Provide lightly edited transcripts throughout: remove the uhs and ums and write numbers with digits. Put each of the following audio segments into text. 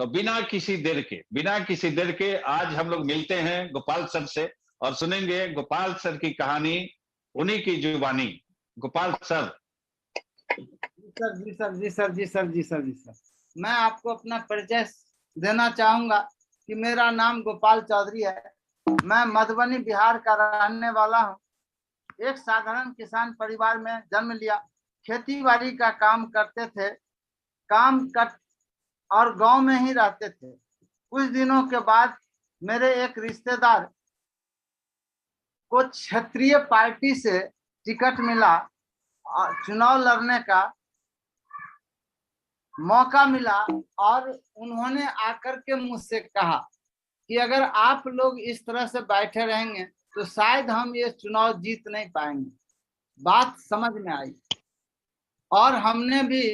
तो बिना किसी देर के आज हम लोग मिलते हैं गोपाल सर से और सुनेंगे गोपाल सर की कहानी, उन्हीं की जुबानी। गोपाल सर। जी सर जी सर जी सर जी सर जी सर, मैं आपको अपना परिचय देना चाहूंगा कि मेरा नाम गोपाल चौधरी है। मैं मधुबनी बिहार का रहने वाला हूँ। एक साधारण किसान परिवार में जन्म लिया। खेती बाड़ी का काम करते थे, और गांव में ही रहते थे। कुछ दिनों के बाद मेरे एक रिश्तेदार को क्षेत्रीय पार्टी से टिकट मिला और चुनाव लड़ने का मौका मिला, और उन्होंने आकर के मुझसे कहा कि अगर आप लोग इस तरह से बैठे रहेंगे तो शायद हम ये चुनाव जीत नहीं पाएंगे। बात समझ में आई और हमने भी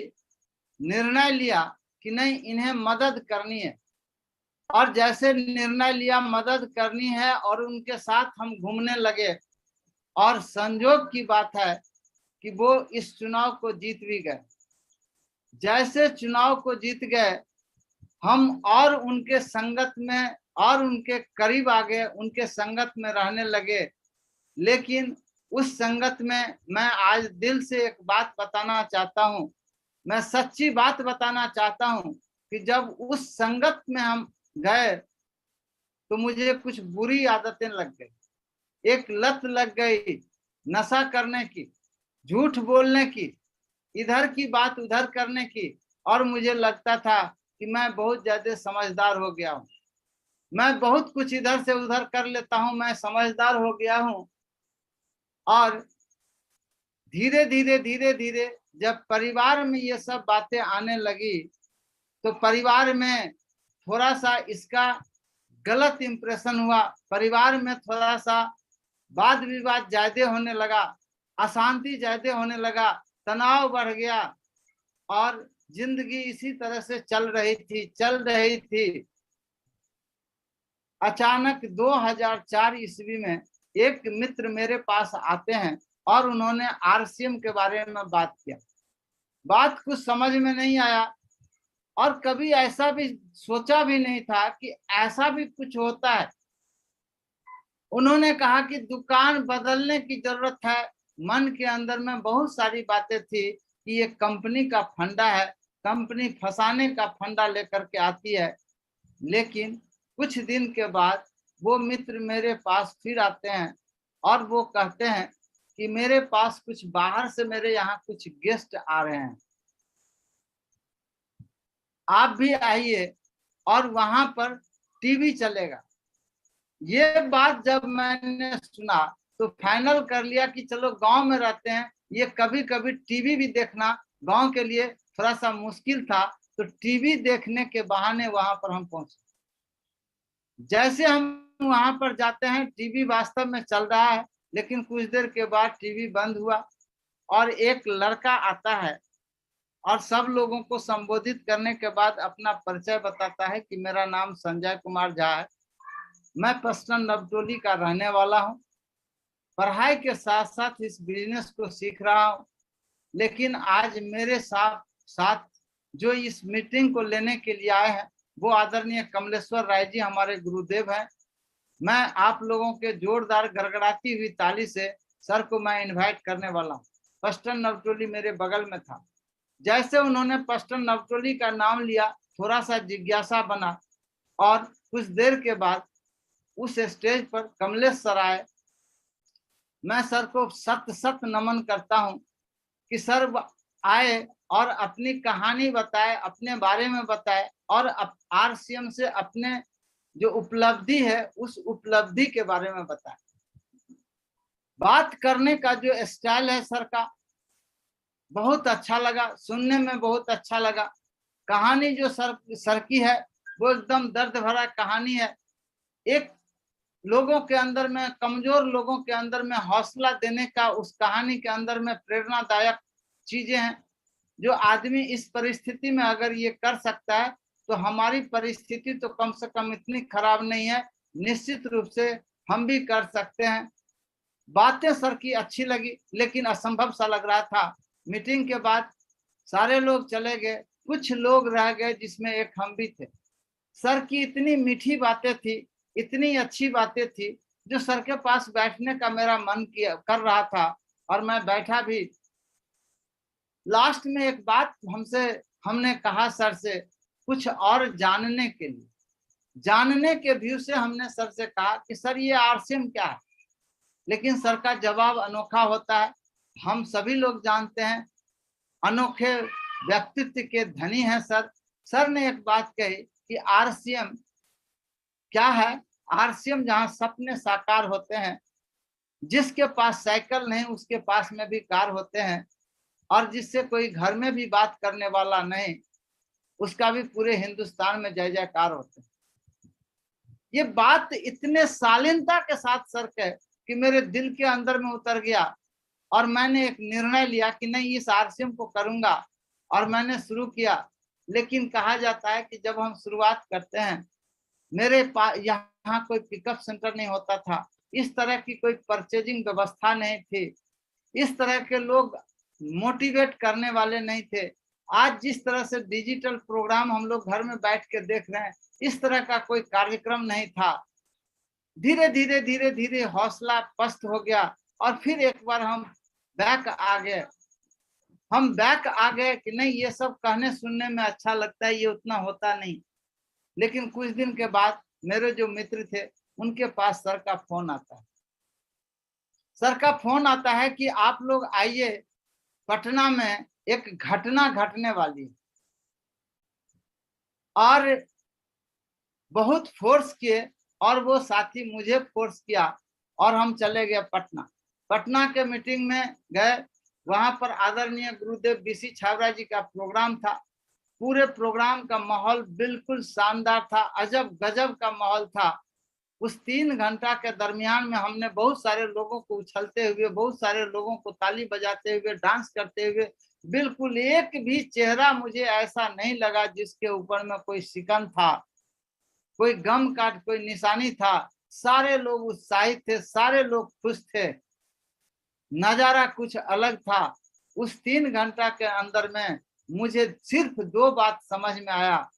निर्णय लिया कि नहीं, इन्हें मदद करनी है। और जैसे निर्णय लिया मदद करनी है और उनके साथ हम घूमने लगे, और संयोग की बात है कि वो इस चुनाव को जीत भी गए। जैसे चुनाव को जीत गए, हम और उनके संगत में और उनके करीब आ गए, उनके संगत में रहने लगे। लेकिन उस संगत में मैं आज दिल से एक बात बताना चाहता हूँ, मैं सच्ची बात बताना चाहता हूँ कि जब उस संगत में हम गए तो मुझे कुछ बुरी आदतें लग गई। एक लत लग गई नशा करने की, झूठ बोलने की, इधर की बात उधर करने की, और मुझे लगता था कि मैं बहुत ज्यादा समझदार हो गया हूँ, मैं बहुत कुछ इधर से उधर कर लेता हूँ, मैं समझदार हो गया हूँ। और धीरे धीरे धीरे धीरे जब परिवार में ये सब बातें आने लगी तो परिवार में थोड़ा सा इसका गलत इंप्रेशन हुआ। परिवार में थोड़ा सा वाद विवाद ज्यादा होने लगा, अशांति ज्यादा होने लगा, तनाव बढ़ गया, और जिंदगी इसी तरह से चल रही थी। अचानक 2004 ईस्वी में एक मित्र मेरे पास आते हैं और उन्होंने आरसीएम के बारे में बात किया। बात कुछ समझ में नहीं आया और कभी ऐसा भी सोचा भी नहीं था कि ऐसा भी कुछ होता है। उन्होंने कहा कि दुकान बदलने की जरूरत है। मन के अंदर में बहुत सारी बातें थी कि ये कंपनी का फंडा है, कंपनी फंसाने का फंडा लेकर के आती है। लेकिन कुछ दिन के बाद वो मित्र मेरे पास फिर आते हैं और वो कहते हैं कि मेरे पास कुछ बाहर से मेरे यहाँ कुछ गेस्ट आ रहे हैं, आप भी आइए और वहां पर टीवी चलेगा। ये बात जब मैंने सुना तो फाइनल कर लिया कि चलो गांव में रहते हैं, ये कभी कभी टीवी भी देखना गांव के लिए थोड़ा सा मुश्किल था, तो टीवी देखने के बहाने वहां पर हम पहुंचे। जैसे हम वहां पर जाते हैं, टीवी वास्तव में चल रहा है, लेकिन कुछ देर के बाद टीवी बंद हुआ और एक लड़का आता है और सब लोगों को संबोधित करने के बाद अपना परिचय बताता है कि मेरा नाम संजय कुमार झा है, मैं पश्चिम नवटोली का रहने वाला हूँ, पढ़ाई के साथ साथ इस बिजनेस को सीख रहा हूँ। लेकिन आज मेरे साथ जो इस मीटिंग को लेने के लिए आए हैं वो आदरणीय कमलेश्वर राय जी हमारे गुरुदेव हैं। मैं आप लोगों के जोरदार गड़गड़ाती हुई ताली से सर को मैं इनवाइट करने वाला हूँ। पश्चिम नवटोली मेरे बगल में था। जैसे उन्होंने पश्चिम नवटोली का नाम लिया, थोड़ा सा जिज्ञासा बना और कुछ देर के बाद उस स्टेज पर कमलेश सर आए। मैं सर को सत नमन करता हूँ कि सर आए और अपनी कहानी बताए, अपने बारे में बताए और आरसीएम से अपने जो उपलब्धि है उस उपलब्धि के बारे में बताए। बात करने का जो स्टाइल है सर का बहुत अच्छा लगा, सुनने में बहुत अच्छा लगा। कहानी जो सर की है वो एकदम दर्द भरा कहानी है। एक लोगों के अंदर में, कमजोर लोगों के अंदर में हौसला देने का उस कहानी के अंदर में प्रेरणादायक चीजें हैं। जो आदमी इस परिस्थिति में अगर ये कर सकता है तो हमारी परिस्थिति तो कम से कम इतनी खराब नहीं है, निश्चित रूप से हम भी कर सकते हैं। बातें सर की अच्छी लगी लेकिन असंभव सा लग रहा था। मीटिंग के बाद सारे लोग चले गए, कुछ लोग रह गए जिसमें एक हम भी थे। सर की इतनी मीठी बातें थी, इतनी अच्छी बातें थी, जो सर के पास बैठने का मेरा मन किया कर रहा था, और मैं बैठा भी। लास्ट में एक बात हमने कहा सर से, कुछ और जानने के लिए, जानने के व्यू से हमने सर से कहा कि सर ये आरसीएम क्या है। लेकिन सर का जवाब अनोखा होता है। हम सभी लोग जानते हैं, अनोखे व्यक्तित्व के धनी हैं सर। सर ने एक बात कही कि आरसीएम क्या है। आरसीएम जहां सपने साकार होते हैं, जिसके पास साइकिल नहीं उसके पास में भी कार होते हैं, और जिससे कोई घर में भी बात करने वाला नहीं, उसका भी पूरे हिंदुस्तान में जय जयकार होते हैं। ये बात इतने शालीनता के साथ सर कहे कि मेरे दिल के अंदर में उतर गया, और मैंने एक निर्णय लिया कि नहीं, इस आरसीएम को करूंगा, और मैंने शुरू किया। लेकिन कहा जाता है कि जब हम शुरुआत करते हैं, मेरे पास यहाँ कोई पिकअप सेंटर नहीं होता था, इस तरह की कोई परचेजिंग व्यवस्था नहीं थी, इस तरह के लोग मोटिवेट करने वाले नहीं थे। आज जिस तरह से डिजिटल प्रोग्राम हम लोग घर में बैठ के देख रहे हैं, इस तरह का कोई कार्यक्रम नहीं था। धीरे धीरे धीरे धीरे हौसला पस्त हो गया, और फिर एक बार हम बैक आ गए। कि नहीं, ये सब कहने सुनने में अच्छा लगता है, ये उतना होता नहीं। लेकिन कुछ दिन के बाद मेरे जो मित्र थे, उनके पास सर का फोन आता है। सर का फोन आता है कि आप लोग आइए, पटना में एक घटना घटने वाली है। और बहुत फोर्स किए, और वो साथी मुझे फोर्स किया, और हम चले गए पटना। पटना के मीटिंग में गए। वहां पर आदरणीय गुरुदेव बीसी छाबड़ा जी का प्रोग्राम था। पूरे प्रोग्राम का माहौल बिल्कुल शानदार था, अजब गजब का माहौल था। उस 3 घंटा के दरमियान में हमने बहुत सारे लोगों को उछलते हुए, बहुत सारे लोगों को ताली बजाते हुए, डांस करते हुए, बिल्कुल एक भी चेहरा मुझे ऐसा नहीं लगा जिसके ऊपर में कोई शिकन था, कोई गम का कोई निशानी था। सारे लोग उत्साहित थे, सारे लोग खुश थे। नजारा कुछ अलग था। उस 3 घंटा के अंदर में मुझे सिर्फ 2 बात समझ में आया।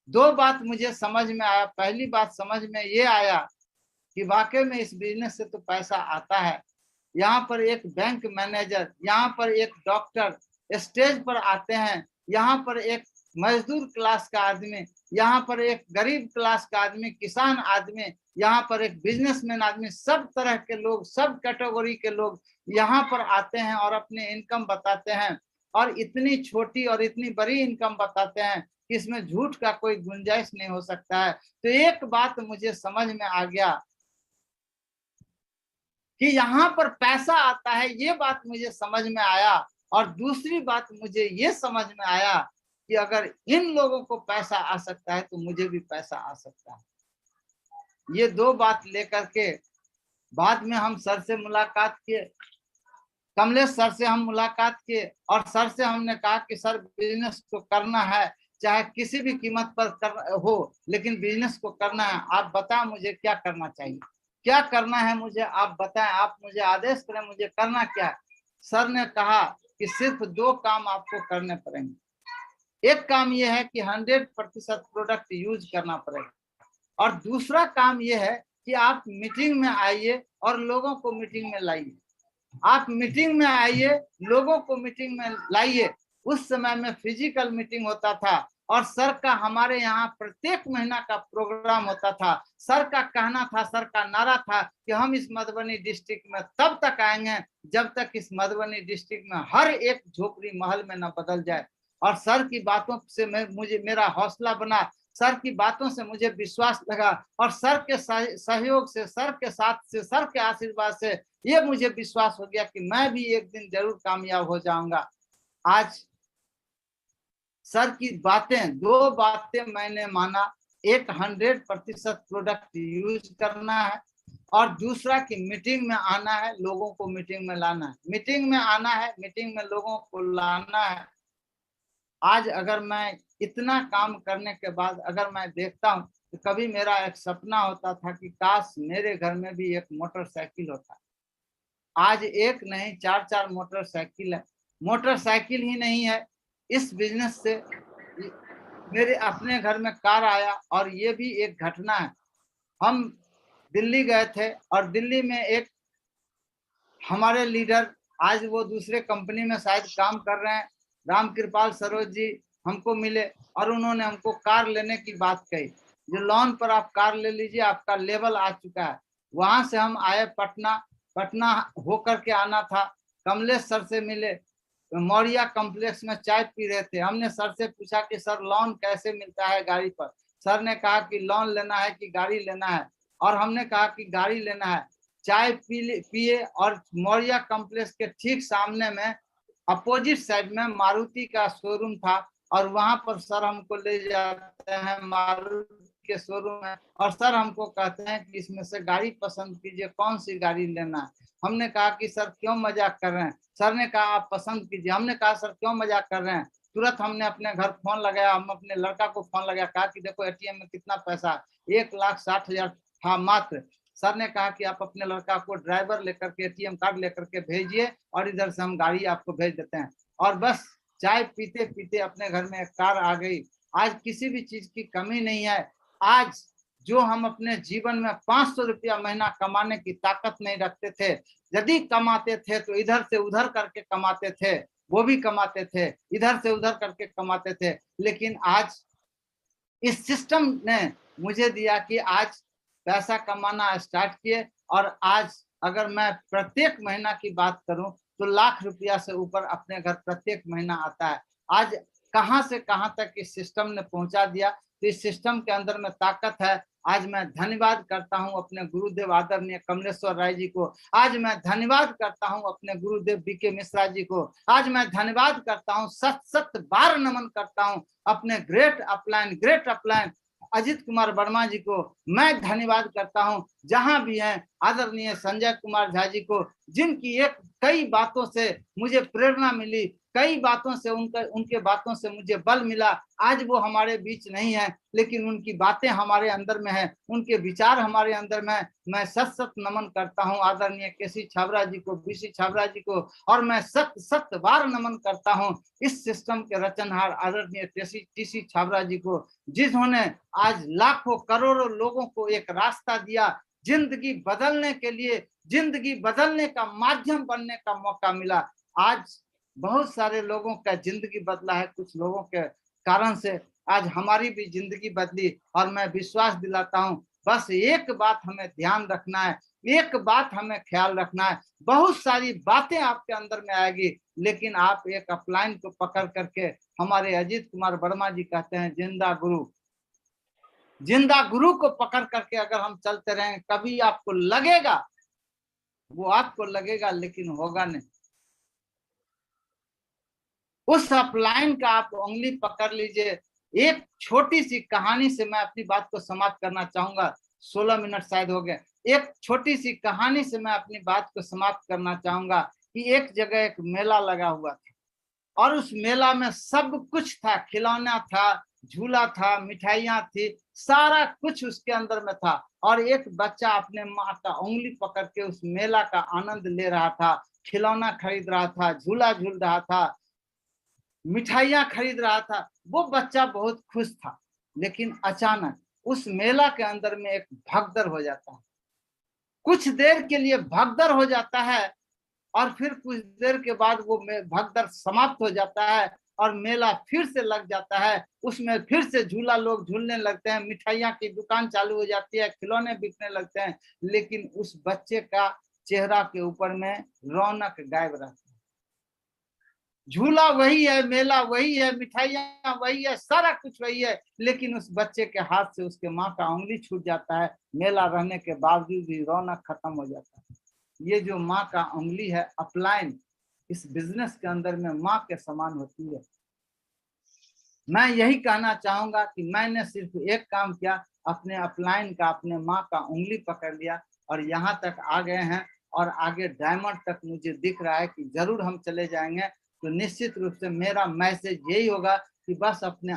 2 बात मुझे समझ में आया। पहली बात समझ में ये आया कि वाकई में इस बिजनेस से तो पैसा आता है। यहाँ पर एक बैंक मैनेजर, यहाँ पर एक डॉक्टर स्टेज पर आते हैं, यहाँ पर एक मजदूर क्लास का आदमी, यहाँ पर एक गरीब क्लास का आदमी, किसान आदमी, यहाँ पर एक बिजनेसमैन आदमी, सब तरह के लोग, सब कैटेगरी के लोग यहाँ पर आते हैं और अपने इनकम बताते हैं। और इतनी छोटी और इतनी बड़ी इनकम बताते हैं कि इसमें झूठ का कोई गुंजाइश नहीं हो सकता है। तो एक बात मुझे समझ में आ गया कि यहाँ पर पैसा आता है, ये बात मुझे समझ में आया। और दूसरी बात मुझे ये समझ में आया कि अगर इन लोगों को पैसा आ सकता है तो मुझे भी पैसा आ सकता है। ये 2 बात लेकर के बाद में हम सर से मुलाकात किए, कमलेश सर से हम मुलाकात किए, और सर से हमने कहा कि सर बिजनेस को करना है, चाहे किसी भी कीमत पर हो, लेकिन बिजनेस को करना है। आप बताएं मुझे क्या करना चाहिए, क्या करना है मुझे, आप बताएं, आप मुझे आदेश करें, मुझे करना क्या है। सर ने कहा कि सिर्फ 2 काम आपको करने पड़ेंगे। एक काम यह है कि 100% प्रोडक्ट यूज करना पड़ेगा, और दूसरा काम यह है कि आप मीटिंग में आइए और लोगों को मीटिंग में लाइए। आप मीटिंग में आइए, लोगों को मीटिंग में लाइए। उस समय में फिजिकल मीटिंग होता था, और सर का हमारे यहाँ प्रत्येक महीना का प्रोग्राम होता था। सर का कहना था, सर का नारा था कि हम इस मधुबनी डिस्ट्रिक्ट में तब तक आएंगे जब तक इस मधुबनी डिस्ट्रिक्ट में हर एक झोपड़ी महल में न बदल जाए। और सर की बातों से मुझे मेरा हौसला बना, सर की बातों से मुझे विश्वास लगा, और सर के सहयोग से, सर के साथ से, सर के आशीर्वाद से ये मुझे विश्वास हो गया कि मैं भी एक दिन जरूर कामयाब हो जाऊंगा। आज सर की बातें, 2 बातें मैंने माना। एक 100% प्रोडक्ट यूज करना है, और दूसरा कि मीटिंग में आना है, लोगों को मीटिंग में लाना है, मीटिंग में आना है, मीटिंग में लोगों को लाना है। आज अगर मैं इतना काम करने के बाद अगर मैं देखता हूँ, तो कभी मेरा एक सपना होता था कि काश मेरे घर में भी एक मोटरसाइकिल होता। आज एक नहीं 4-4 मोटरसाइकिल है। मोटरसाइकिल ही नहीं है, इस बिजनेस से मेरे अपने घर में कार आया। और ये भी एक घटना है, हम दिल्ली गए थे और दिल्ली में एक हमारे लीडर, आज वो दूसरे कंपनी में शायद काम कर रहे हैं, राम कृपाल सरोज जी हमको मिले और उन्होंने हमको कार लेने की बात कही, जो लोन पर आप कार ले लीजिए, आपका लेवल आ चुका है। वहां से हम आए पटना, पटना होकर के आना था, कमलेश सर से मिले, मौर्या कॉम्प्लेक्स में चाय पी रहे थे। हमने सर से पूछा कि सर लोन कैसे मिलता है गाड़ी पर। सर ने कहा कि लोन लेना है कि गाड़ी लेना है, और हमने कहा कि गाड़ी लेना है। चाय पिए और मौर्या कॉम्प्लेक्स के ठीक सामने में अपोजिट साइड में मारुति का शोरूम था, और वहां पर सर हमको ले जाते हैं मारुति के शोरूम में, और सर हमको कहते हैं कि इसमें से गाड़ी पसंद कीजिए, कौन सी गाड़ी लेना है। हमने कहा कि सर क्यों मजाक कर रहे हैं। सर ने कहा आप पसंद कीजिए। हमने कहा सर क्यों मजाक कर रहे हैं। तुरंत हमने अपने घर फोन लगाया, हम अपने लड़का को फोन लगाया, कहा कि देखो एटीएम में कितना पैसा है, 1,60,000 था मात्र। सर ने कहा कि आप अपने लड़का को ड्राइवर लेकर के एटीएम कार्ड लेकर के भेजिए और इधर से हम गाड़ी आपको भेज देते हैं। और बस चाय पीते पीते अपने घर में एक कार आ गई। आज किसी भी चीज की कमी नहीं है। आज जो हम अपने जीवन में 500 रुपया महीना कमाने की ताकत नहीं रखते थे, यदि कमाते थे तो इधर से उधर करके कमाते थे, वो भी कमाते थे, इधर से उधर करके कमाते थे। लेकिन आज इस सिस्टम ने मुझे दिया कि आज पैसा कमाना स्टार्ट किए, और आज अगर मैं प्रत्येक महीना की बात करूं तो लाख रुपया से ऊपर अपने घर प्रत्येक महीना आता है। आज कहां से कहां तक इस सिस्टम ने पहुंचा दिया, तो इस सिस्टम के अंदर में ताकत है। आज मैं धन्यवाद करता हूं अपने गुरुदेव आदरणीय कमलेश्वर राय जी को। आज मैं धन्यवाद करता हूं अपने गुरुदेव बीके मिश्रा जी को। आज मैं धन्यवाद करता हूं, सत सत बार नमन करता हूं अपने ग्रेट अपलाइन अजित कुमार वर्मा जी को। मैं धन्यवाद करता हूं जहां भी हैं आदरणीय संजय कुमार झा जी को, जिनकी कई बातों से मुझे प्रेरणा मिली, कई बातों से उनके बातों से मुझे बल मिला। आज वो हमारे बीच नहीं है, लेकिन उनकी बातें हमारे अंदर में है, उनके विचार हमारे अंदर में। मैं सत सत नमन करता हूं आदरणीय केसी छाबरा जी को, बीसी छाबरा जी को, और मैं सत सत बार नमन करता हूं इस सिस्टम के रचनहार आदरणीय टीसी छाबरा जी को, जिन्होंने आज लाखों करोड़ों लोगों को एक रास्ता दिया, जिंदगी बदलने के लिए, जिंदगी बदलने का माध्यम बनने का मौका मिला। आज बहुत सारे लोगों का जिंदगी बदला है, कुछ लोगों के कारण से आज हमारी भी जिंदगी बदली। और मैं विश्वास दिलाता हूं, बस एक बात हमें ध्यान रखना है, एक बात हमें ख्याल रखना है। बहुत सारी बातें आपके अंदर में आएगी, लेकिन आप एक अपलाइन को पकड़ करके, हमारे अजीत कुमार वर्मा जी कहते हैं जिंदा गुरु, जिंदा गुरु को पकड़ करके अगर हम चलते रहें, कभी आपको लगेगा, वो आपको लगेगा लेकिन होगा नहीं। उस अपलाइन का आप उंगली पकड़ लीजिए। एक छोटी सी कहानी से मैं अपनी बात को समाप्त करना चाहूंगा, 16 मिनट शायद हो गए। एक छोटी सी कहानी से मैं अपनी बात को समाप्त करना चाहूंगा कि एक जगह एक मेला लगा हुआ था, और उस मेला में सब कुछ था, खिलौना था, झूला था, मिठाइयां थी, सारा कुछ उसके अंदर में था। और एक बच्चा अपने माँ का उंगली पकड़ के उस मेला का आनंद ले रहा था, खिलौना खरीद रहा था, झूला झूल रहा था, मिठाइयां खरीद रहा था। वो बच्चा बहुत खुश था। लेकिन अचानक उस मेला के अंदर में एक भगदड़ हो जाता है, कुछ देर के लिए भगदड़ हो जाता है, और फिर कुछ देर के बाद वो भगदड़ समाप्त हो जाता है और मेला फिर से लग जाता है। उसमें फिर से झूला लोग झूलने लगते हैं, मिठाइयां की दुकान चालू हो जाती है, खिलौने बिकने लगते हैं। लेकिन उस बच्चे का चेहरा के ऊपर में रौनक गायब रहता है। झूला वही है, मेला वही है, मिठाइयां वही है, सारा कुछ वही है, लेकिन उस बच्चे के हाथ से उसके माँ का उंगली छूट जाता है। मेला रहने के बावजूद भी रौनक खत्म हो जाता है। ये जो माँ का उंगली है, अपलाइन, इस बिजनेस के अंदर में माँ के समान होती है। मैं यही कहना चाहूंगा कि मैंने सिर्फ एक काम किया, अपने अपलाइन का, अपने माँ का उंगली पकड़ लिया और यहाँ तक आ गए हैं, और आगे डायमंड तक मुझे दिख रहा है कि जरूर हम चले जाएंगे। तो निश्चित रूप से मेरा मैसेज यही होगा कि बस अपने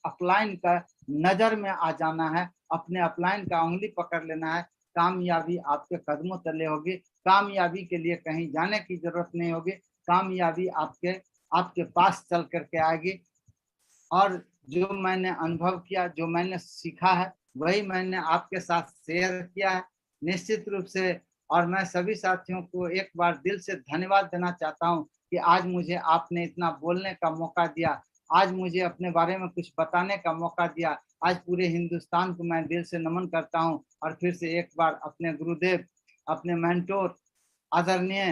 अपलाइन का नजर में आ जाना है, अपने अपलाइन का उंगली पकड़ लेना है। कामयाबी आपके कदमों तले होगी। कामयाबी के लिए कहीं जाने की जरूरत नहीं होगी, कामयाबी आपके पास चल करके आएगी। और जो मैंने अनुभव किया, जो मैंने सीखा है, वही मैंने आपके साथ शेयर किया है निश्चित रूप से। और मैं सभी साथियों को एक बार दिल से धन्यवाद देना चाहता हूँ कि आज मुझे आपने इतना बोलने का मौका दिया, आज मुझे अपने बारे में कुछ बताने का मौका दिया। आज पूरे हिंदुस्तान को मैं दिल से नमन करता हूँ और फिर से एक बार अपने गुरुदेव, अपने मेंटोर आदरणीय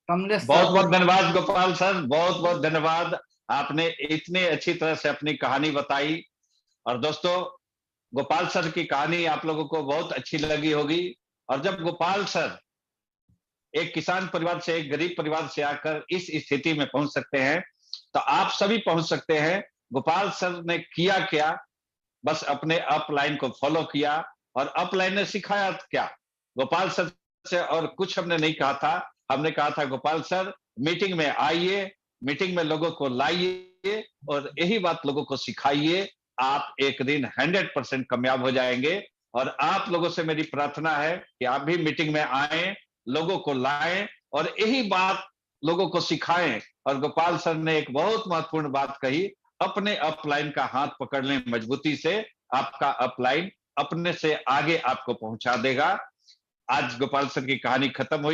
कमलेश सर बहुत को बहुत धन्यवाद गोपाल सर, बहुत बहुत धन्यवाद। आपने इतने अच्छी तरह से अपनी कहानी बताई। और दोस्तों, गोपाल सर की कहानी आप लोगों को बहुत अच्छी लगी होगी। और जब गोपाल सर एक किसान परिवार से, एक गरीब परिवार से आकर इस स्थिति में पहुंच सकते हैं, तो आप सभी पहुंच सकते हैं। गोपाल सर ने किया क्या? बस अपने अपलाइन को फॉलो किया। और अपलाइन ने सिखाया क्या? गोपाल सर से और कुछ हमने नहीं कहा था। हमने कहा था गोपाल सर मीटिंग में आइए, मीटिंग में लोगों को लाइए और यही बात लोगों को सिखाइए। आप एक दिन 100% कामयाब हो जाएंगे। और आप लोगों से मेरी प्रार्थना है कि आप भी मीटिंग में आए, लोगों को लाएं और यही बात लोगों को सिखाएं। और गोपाल सर ने एक बहुत महत्वपूर्ण बात कही, अपने अपलाइन का हाथ पकड़ लें मजबूती से, आपका अपलाइन अपने से आगे आपको पहुंचा देगा। आज गोपाल सर की कहानी खत्म हुई।